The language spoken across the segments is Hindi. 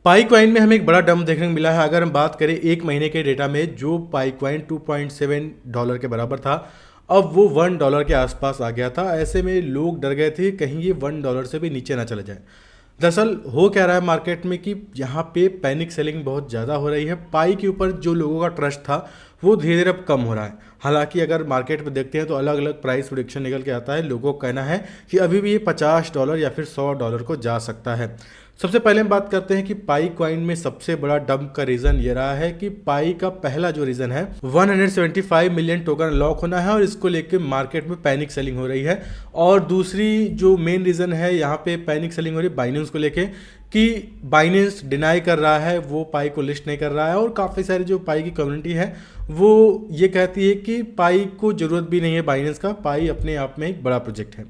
पाई कॉइन में हमें एक बड़ा डंप देखने को मिला है। अगर हम बात करें एक महीने के डेटा में, जो पाई कॉइन $2.7 के बराबर था, अब वो $1 के आसपास आ गया था। ऐसे में लोग डर गए थे कहीं ये $1 से भी नीचे ना चले जाए। दरअसल हो क्या रहा है मार्केट में कि यहाँ पे पैनिक सेलिंग बहुत ज़्यादा हो रही है। पाई के ऊपर जो लोगों का ट्रस्ट था वो धीरे धीरे अब कम हो रहा है। हालांकि अगर मार्केट में देखते हैं तो अलग अलग प्राइस प्रेडिक्शन निकल के आता है। लोगों का कहना है कि अभी भी ये $50 या फिर $100 को जा सकता है। सबसे पहले हम बात करते हैं कि पाई कॉइन में सबसे बड़ा डंप का रीज़न ये रहा है कि पाई का पहला जो रीज़न है 175 मिलियन टोकन लॉक होना है और इसको लेके मार्केट में पैनिक सेलिंग हो रही है। और दूसरी जो मेन रीज़न है यहाँ पे पैनिक सेलिंग हो रही है बाइनेंस को लेके, कि बाइनेंस डिनाई कर रहा है, वो पाई को लिस्ट नहीं कर रहा है। और काफ़ी सारी जो पाई की कम्युनिटी है वो ये कहती है कि पाई को ज़रूरत भी नहीं है बाइनेंस का, पाई अपने आप में एक बड़ा प्रोजेक्ट है।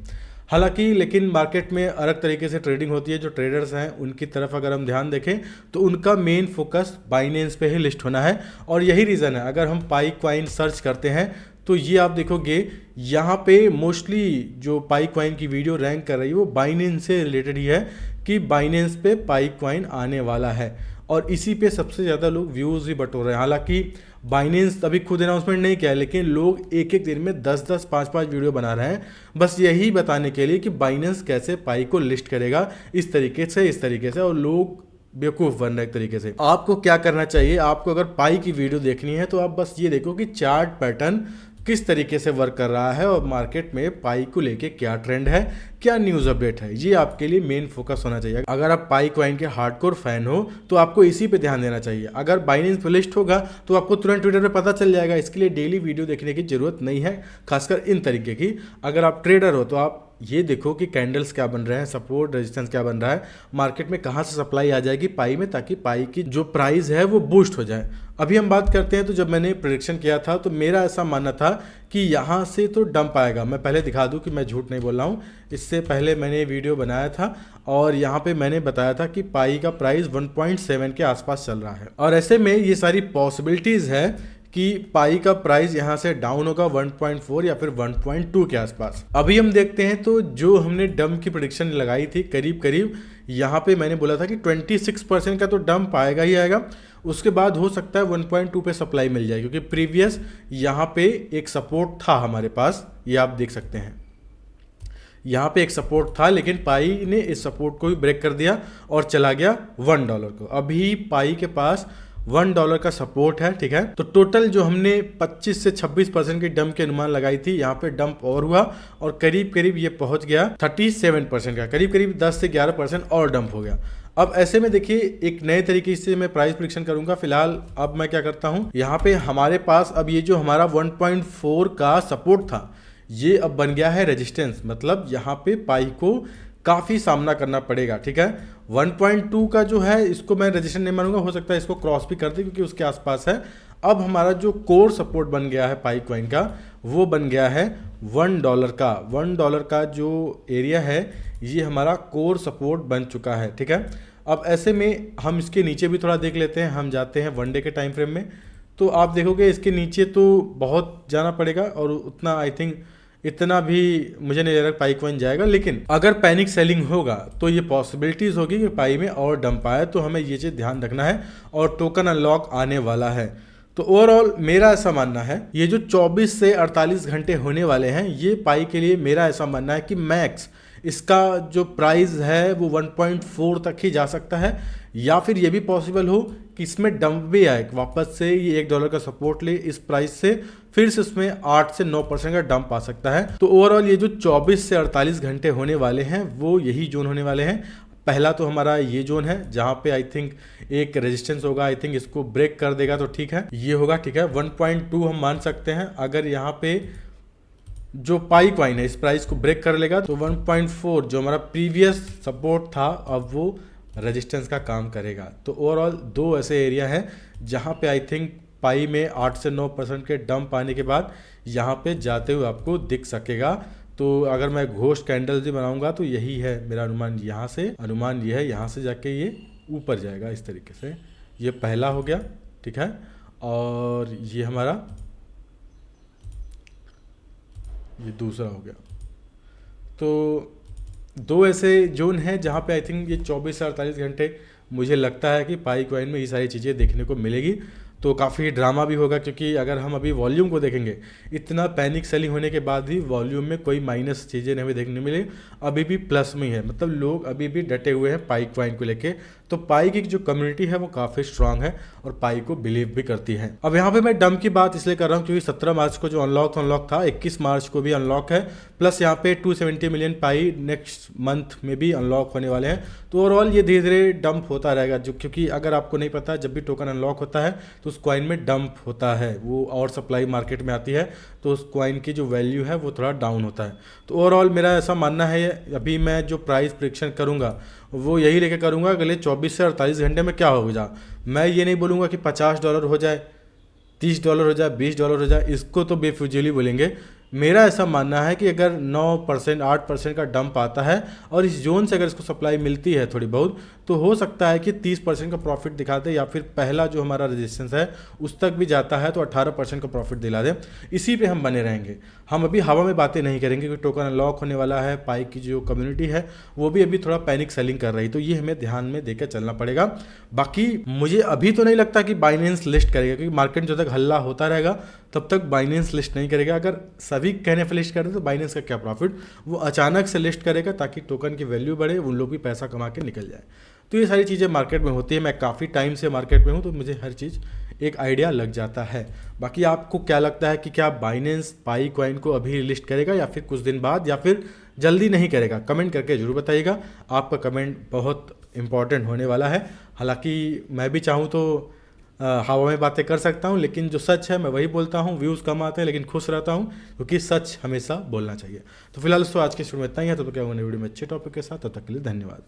हालांकि लेकिन मार्केट में अलग तरीके से ट्रेडिंग होती है। जो ट्रेडर्स हैं उनकी तरफ अगर हम ध्यान देखें तो उनका मेन फोकस बाइनेंस पे ही लिस्ट होना है। और यही रीज़न है, अगर हम पाई कॉइन सर्च करते हैं तो ये आप देखोगे यहाँ पे मोस्टली जो पाई कॉइन की वीडियो रैंक कर रही है वो बाइनेंस से रिलेटेड ही है, कि बाइनेंस पे पाई कॉइन आने वाला है। और इसी पे सबसे ज़्यादा लोग व्यूज़ भी बटोर रहे हैं। हालांकि बाइनेंस अभी खुद अनाउंसमेंट नहीं किया है, लेकिन लोग एक एक दिन में 10-10, 5-5 वीडियो बना रहे हैं, बस यही बताने के लिए कि बाइनेंस कैसे पाई को लिस्ट करेगा इस तरीके से। और लोग बेवकूफ़ बन रहे एक तरीके से। आपको क्या करना चाहिए, आपको अगर पाई की वीडियो देखनी है तो आप बस ये देखो कि चार्ट पैटर्न किस तरीके से वर्क कर रहा है और मार्केट में पाई को लेके क्या ट्रेंड है, क्या न्यूज़ अपडेट है। ये आपके लिए मेन फोकस होना चाहिए। अगर आप पाई कॉइन के हार्डकोर फैन हो तो आपको इसी पे ध्यान देना चाहिए। अगर बाइनेंस पे लिस्ट होगा तो आपको तुरंत ट्विटर पे पता चल जाएगा। इसके लिए डेली वीडियो देखने की जरूरत नहीं है, खासकर इन तरीके की। अगर आप ट्रेडर हो तो आप ये देखो कि कैंडल्स क्या बन रहे हैं, सपोर्ट रेजिस्टेंस क्या बन रहा है, मार्केट में कहाँ से सप्लाई आ जाएगी पाई में, ताकि पाई की जो प्राइस है वो बूस्ट हो जाए। अभी हम बात करते हैं तो जब मैंने प्रेडिक्शन किया था तो मेरा ऐसा मानना था कि यहाँ से तो डंप आएगा। मैं पहले दिखा दूं कि मैं झूठ नहीं बोल रहा हूँ, इससे पहले मैंने वीडियो बनाया था और यहाँ पे मैंने बताया था कि पाई का प्राइस 1.7 के आसपास चल रहा है। और ऐसे में ये सारी पॉसिबिलिटीज़ है कि पाई का प्राइस यहाँ से डाउन होगा 1.4 या फिर 1.2 के आसपास। अभी हम देखते हैं तो जो हमने डंप की प्रेडिक्शन लगाई थी करीब करीब, यहाँ पे मैंने बोला था कि 26% का तो डंप आएगा ही आएगा। उसके बाद हो सकता है 1.2 पे सप्लाई मिल जाए, क्योंकि प्रीवियस यहाँ पे एक सपोर्ट था हमारे पास, ये आप देख सकते हैं। यहाँ पे एक सपोर्ट था लेकिन पाई ने इस सपोर्ट को भी ब्रेक कर दिया और चला गया $1 को। अभी पाई के पास $1 का सपोर्ट है, ठीक है। तो टोटल जो हमने 25 से 26% की डंप के अनुमान लगाई थी, यहाँ पे डंप और हुआ और करीब करीब ये पहुंच गया 37% का, करीब करीब 10 से 11% और डंप हो गया। अब ऐसे में देखिए एक नए तरीके से मैं प्राइस प्रेडिक्शन करूंगा। फिलहाल अब मैं क्या करता हूं, यहाँ पे हमारे पास अब ये जो हमारा 1.4 का सपोर्ट था ये अब बन गया है रेजिस्टेंस। मतलब यहाँ पे पाई को काफ़ी सामना करना पड़ेगा, ठीक है। 1.2 का जो है इसको मैं रजिस्टर नहीं मानूंगा, हो सकता है इसको क्रॉस भी कर दे क्योंकि उसके आसपास है। अब हमारा जो कोर सपोर्ट बन गया है पाई कॉइन का वो बन गया है $1 का। $1 का जो एरिया है ये हमारा कोर सपोर्ट बन चुका है, ठीक है। अब ऐसे में हम इसके नीचे भी थोड़ा देख लेते हैं। हम जाते हैं 1 डे के टाइम फ्रेम में, तो आप देखोगे इसके नीचे तो बहुत जाना पड़ेगा और उतना आई थिंक इतना भी मुझे नहीं लग रहा पाई कॉइन जाएगा। लेकिन अगर पैनिक सेलिंग होगा तो ये पॉसिबिलिटीज़ होगी कि पाई में और डंप आए, तो हमें ये चीज़ ध्यान रखना है। और टोकन अनलॉक आने वाला है। तो ओवरऑल मेरा ऐसा मानना है ये जो 24 से 48 घंटे होने वाले हैं ये पाई के लिए मेरा ऐसा मानना है कि मैक्स इसका जो प्राइस है वो 1.4 तक ही जा सकता है, या फिर ये भी पॉसिबल हो कि इसमें डंप भी आए, वापस से ये $1 का सपोर्ट ले इस प्राइस से, फिर से उसमें 8 से 9% का डंप आ सकता है। तो ओवरऑल ये जो 24 से 48 घंटे होने वाले हैं वो यही जोन होने वाले हैं। पहला तो हमारा ये जोन है जहाँ पे आई थिंक एक रेजिस्टेंस होगा, आई थिंक इसको ब्रेक कर देगा तो ठीक है, ये होगा, ठीक है। 1.2 हम मान सकते हैं। अगर यहाँ पे जो पाई कॉइन है इस प्राइस को ब्रेक कर लेगा तो 1.4 जो हमारा प्रीवियस सपोर्ट था अब वो रेजिस्टेंस का काम करेगा। तो ओवरऑल दो ऐसे एरिया है जहाँ पे आई थिंक पाई में 8 से 9% के डंप आने के बाद यहाँ पे जाते हुए आपको दिख सकेगा। तो अगर मैं घोस्ट कैंडल भी बनाऊंगा तो यही है मेरा अनुमान। यहाँ से अनुमान ये है यहाँ से जाके ये ऊपर जाएगा इस तरीके से। ये पहला हो गया, ठीक है। और ये हमारा ये दूसरा हो गया। तो दो ऐसे जोन हैं जहाँ पे आई थिंक ये 24 से 48 घंटे मुझे लगता है कि पाई कॉइन में ये सारी चीज़ें देखने को मिलेगी। तो काफ़ी ड्रामा भी होगा, क्योंकि अगर हम अभी वॉल्यूम को देखेंगे, इतना पैनिक सेलिंग होने के बाद भी वॉल्यूम में कोई माइनस चीज़ें हमें देखने मिले, अभी भी प्लस में ही है। मतलब लोग अभी भी डटे हुए हैं पाई कॉइन को लेके। तो पाई की जो कम्युनिटी है वो काफ़ी स्ट्रांग है और पाई को बिलीव भी करती है। अब यहाँ पे मैं डंप की बात इसलिए कर रहा हूँ क्योंकि 17 मार्च को जो अनलॉक था, 21 मार्च को भी अनलॉक है, प्लस यहाँ पे 270 मिलियन पाई नेक्स्ट मंथ में भी अनलॉक होने वाले हैं। तो ओवरऑल ये धीरे धीरे डंप होता रहेगा, जो क्योंकि अगर आपको नहीं पता, जब भी टोकन अनलॉक होता है तो उस कॉइन में डंप होता है, वो और सप्लाई मार्केट में आती है, तो उस कॉइन की जो वैल्यू है वो थोड़ा डाउन होता है। तो ओवरऑल मेरा ऐसा मानना है, अभी मैं जो प्राइस प्रेडिक्शन करूँगा वो यही लेके करूँगा, अगले 24 से 48 घंटे में क्या होगा। मैं ये नहीं बोलूँगा कि $50 हो जाए, $30 हो जाए, $20 हो जाए, इसको तो बेफिजूली बोलेंगे। मेरा ऐसा मानना है कि अगर 9% 8% का डंप आता है और इस जोन से अगर इसको सप्लाई मिलती है थोड़ी बहुत, तो हो सकता है कि 30% का प्रॉफिट दिखा दे, या फिर पहला जो हमारा रेजिस्टेंस है उस तक भी जाता है तो 18% का प्रॉफिट दिला दे। इसी पे हम बने रहेंगे। हम अभी हवा में बातें नहीं करेंगे, क्योंकि टोकन अनलॉक होने वाला है, पाई की जो कम्युनिटी है वो भी अभी थोड़ा पैनिक सेलिंग कर रही, तो ये हमें ध्यान में देकर चलना पड़ेगा। बाकी मुझे अभी तो नहीं लगता कि बाइनेंस लिस्ट करेगा, क्योंकि मार्केट जब तक हल्ला होता रहेगा तब तक बाइनेंस लिस्ट नहीं करेगा। अगर सभी कहने पर लिस्ट करें तो बाइनेंस का क्या प्रॉफिट, वो अचानक से लिस्ट करेगा ताकि टोकन की वैल्यू बढ़े, उन लोग भी पैसा कमा के निकल जाए। तो ये सारी चीज़ें मार्केट में होती है। मैं काफ़ी टाइम से मार्केट में हूँ, तो मुझे हर चीज़ एक आइडिया लग जाता है। बाकी आपको क्या लगता है कि क्या बाइनेंस पाई कॉइन को अभी लिस्ट करेगा, या फिर कुछ दिन बाद, या फिर जल्दी नहीं करेगा? कमेंट करके ज़रूर बताइएगा। आपका कमेंट बहुत इंपॉर्टेंट होने वाला है। हालांकि मैं भी चाहूँ तो हवा में बातें कर सकता हूँ, लेकिन जो सच है मैं वही बोलता हूँ। व्यूज़ कम आते हैं लेकिन खुश रहता हूँ, क्योंकि सच हमेशा बोलना चाहिए। तो फिलहाल दोस्तों आज की शुरू में इतना ही है, तो क्या होने वीडियो में अच्छे टॉपिक के साथ, तब तक के लिए धन्यवाद।